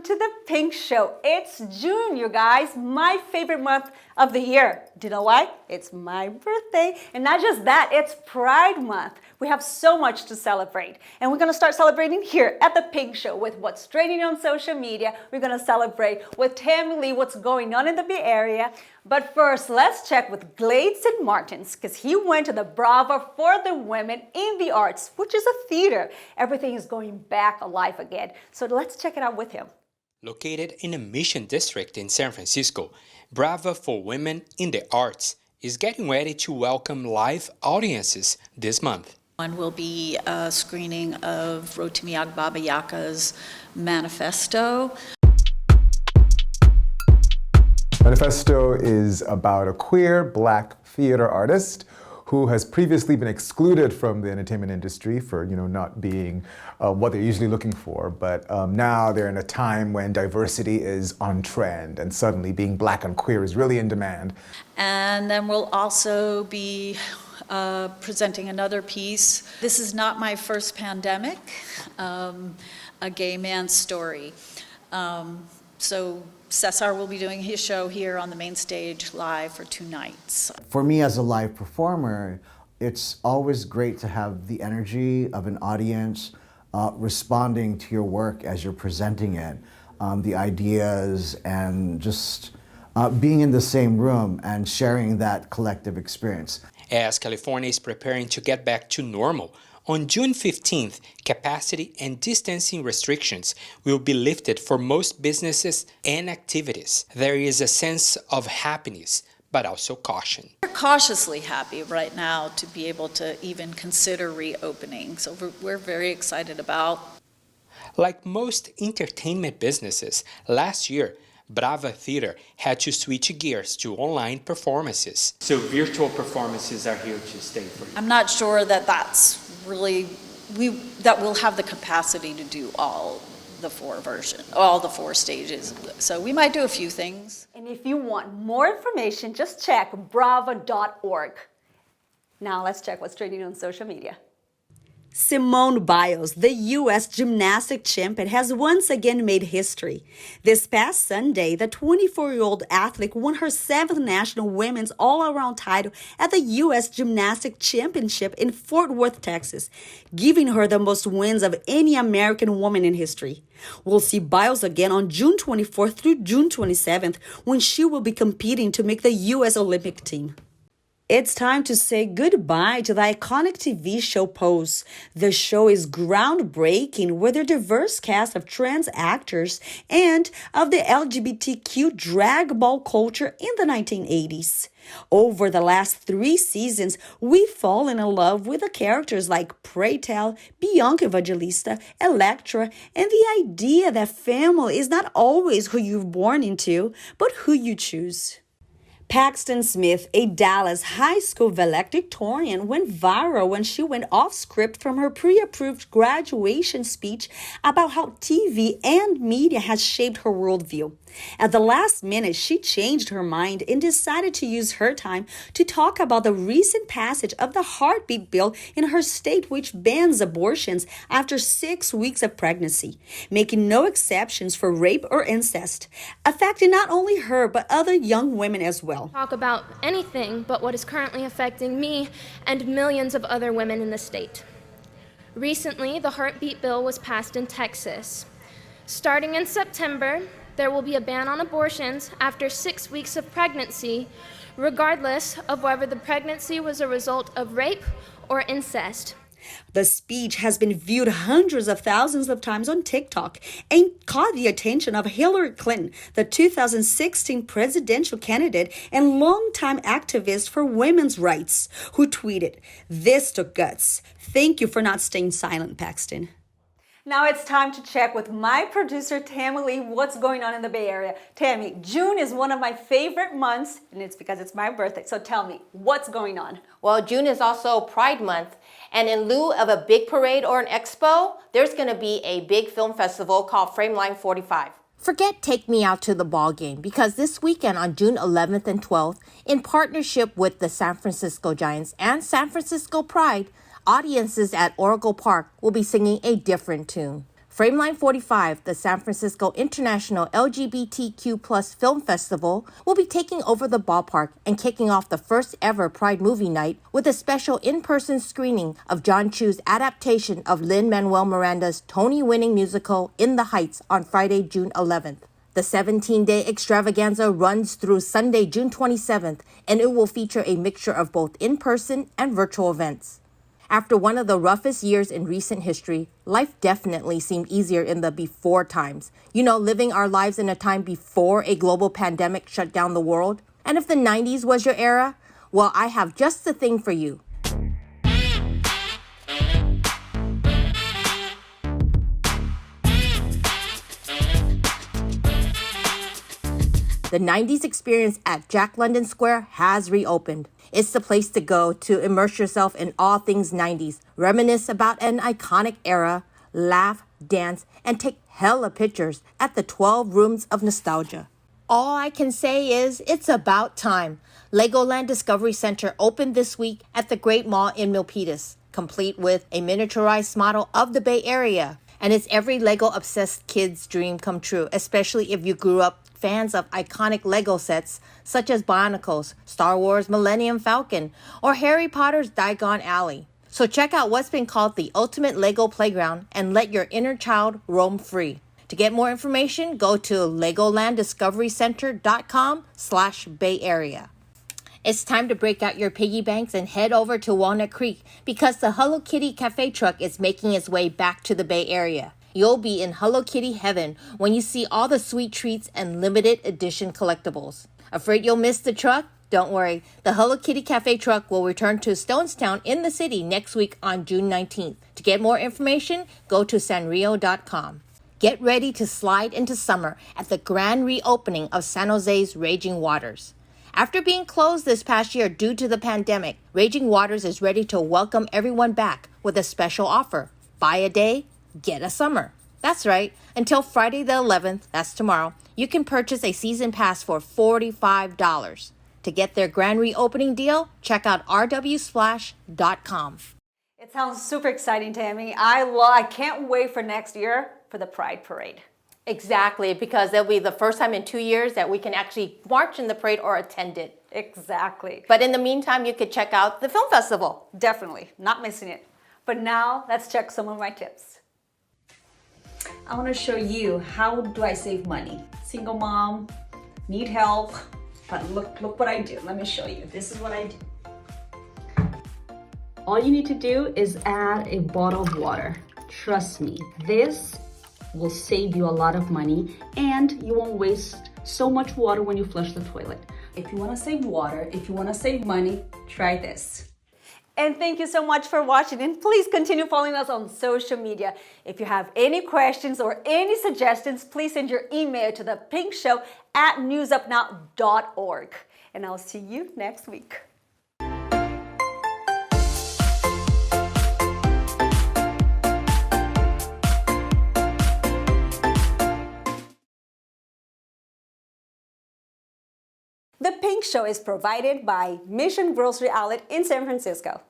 to the Pink Show. It's June, you guys, my favorite month of the year. Do you know why? It's my birthday. And not just that, it's Pride Month. We have so much to celebrate. And we're going to start celebrating here at the Pink Show with what's trending on social media. We're going to celebrate with Tammy Lee what's going on in the Bay Area. But first, let's check with Gleidson Martins because he went to the Brava for the Women in the Arts, which is a theater. Everything is going back alive again. So let's check it out with him. Located in a mission district in San Francisco, Brava for Women in the Arts is getting ready to welcome live audiences this month. One will be a screening of Rotimi Agbabayaka's Manifesto. Manifesto is about a queer Black theater artist who has previously been excluded from the entertainment industry for, not being what they're usually looking for. But now they're in a time when diversity is on trend and suddenly being Black and queer is really in demand. And then we'll also be presenting another piece. This is not my first pandemic, a gay man's story. So Cesar will be doing his show here on the main stage live for 2 nights. For me as a live performer, it's always great to have the energy of an audience responding to your work as you're presenting it, the ideas, and just being in the same room and sharing that collective experience. As California is preparing to get back to normal, on June 15th, capacity and distancing restrictions will be lifted for most businesses and activities. There is a sense of happiness, but also caution. We're cautiously happy right now to be able to even consider reopening, so we're very excited about. Like most entertainment businesses, last year, Brava Theater had to switch gears to online performances. So virtual performances are here to stay for you. I'm not sure that that's really, that we'll have the capacity to do all the 4 stages. So we might do a few things. And if you want more information, just check brava.org. Now let's check what's trending on social media. Simone Biles, the U.S. gymnastic champion, has once again made history. This past Sunday, the 24-year-old athlete won her 7th national women's all-around title at the U.S. Gymnastic Championship in Fort Worth, Texas, giving her the most wins of any American woman in history. We'll see Biles again on June 24th through June 27th when she will be competing to make the U.S. Olympic team. It's time to say goodbye to the iconic TV show Pose. The show is groundbreaking with a diverse cast of trans actors and of the LGBTQ drag ball culture in the 1980s. Over the last 3 seasons, we've fallen in love with the characters like Pray Tell, Bianca Evangelista, Elektra, and the idea that family is not always who you're born into, but who you choose. Paxton Smith, a Dallas high school valedictorian, went viral when she went off script from her pre-approved graduation speech about how TV and media has shaped her worldview. At the last minute, she changed her mind and decided to use her time to talk about the recent passage of the heartbeat bill in her state, which bans abortions after 6 weeks of pregnancy, making no exceptions for rape or incest, affecting not only her but other young women as well. Talk about anything but what is currently affecting me and millions of other women in the state. Recently, the heartbeat bill was passed in Texas. Starting in September, there will be a ban on abortions after 6 weeks of pregnancy, regardless of whether the pregnancy was a result of rape or incest. The speech has been viewed hundreds of thousands of times on TikTok and caught the attention of Hillary Clinton, the 2016 presidential candidate and longtime activist for women's rights, who tweeted, "This took guts. Thank you for not staying silent, Paxton." Now it's time to check with my producer, Tammy Lee, what's going on in the Bay Area. Tammy, June is one of my favorite months, and it's because it's my birthday. So tell me, what's going on? Well, June is also Pride Month, and in lieu of a big parade or an expo, there's going to be a big film festival called Frameline 45. Forget Take Me Out to the Ball Game, because this weekend on June 11th and 12th, in partnership with the San Francisco Giants and San Francisco Pride, audiences at Oracle Park will be singing a different tune. Frameline 45, the San Francisco International LGBTQ+ Film Festival, will be taking over the ballpark and kicking off the first ever Pride movie night with a special in-person screening of John Chu's adaptation of Lin-Manuel Miranda's Tony-winning musical In the Heights on Friday, June 11th. The 17-day extravaganza runs through Sunday, June 27th, and it will feature a mixture of both in-person and virtual events. After one of the roughest years in recent history, life definitely seemed easier in the before times. You know, living our lives in a time before a global pandemic shut down the world. And if the 90s was your era, well, I have just the thing for you. The 90s experience at Jack London Square has reopened. It's the place to go to immerse yourself in all things 90s, reminisce about an iconic era, laugh, dance, and take hella pictures at the 12 rooms of nostalgia. All I can say is it's about time. Legoland Discovery Center opened this week at the Great Mall in Milpitas, complete with a miniaturized model of the Bay Area. And it's every Lego-obsessed kid's dream come true, especially if you grew up fans of iconic Lego sets such as Bionicles, Star Wars Millennium Falcon, or Harry Potter's Diagon Alley. So check out what's been called the ultimate Lego playground and let your inner child roam free. To get more information, go to legolanddiscoverycenter.com/Bay Area. It's time to break out your piggy banks and head over to Walnut Creek because the Hello Kitty Cafe truck is making its way back to the Bay Area. You'll be in Hello Kitty heaven when you see all the sweet treats and limited edition collectibles. Afraid you'll miss the truck? Don't worry. The Hello Kitty Cafe truck will return to Stonestown in the city next week on June 19th. To get more information, go to sanrio.com. Get ready to slide into summer at the grand reopening of San Jose's Raging Waters. After being closed this past year due to the pandemic, Raging Waters is ready to welcome everyone back with a special offer. Buy a day, get a summer. That's right. Until Friday the 11th, that's tomorrow, you can purchase a season pass for $45. To get their grand reopening deal, check out rwsplash.com. It sounds super exciting, Tammy. I can't wait for next year for the Pride Parade. Exactly, because that'll be the first time in 2 years that we can actually march in the parade or attend it. Exactly. But in the meantime, you could check out the film festival. Definitely, not missing it. But now, let's check some of my tips. I want to show you how do I save money. Single mom, need help, but look what I do. Let me show you. This is what I do. All you need to do is add a bottle of water. Trust me, this will save you a lot of money and you won't waste so much water when you flush the toilet. If you want to save water, if you want to save money, try this. And thank you so much for watching, and please continue following us on social media. If you have any questions or any suggestions, please send your email to thepinkShow@newsupnow.org. And I'll see you next week. The Pink Show is provided by Mission Grocery Outlet in San Francisco.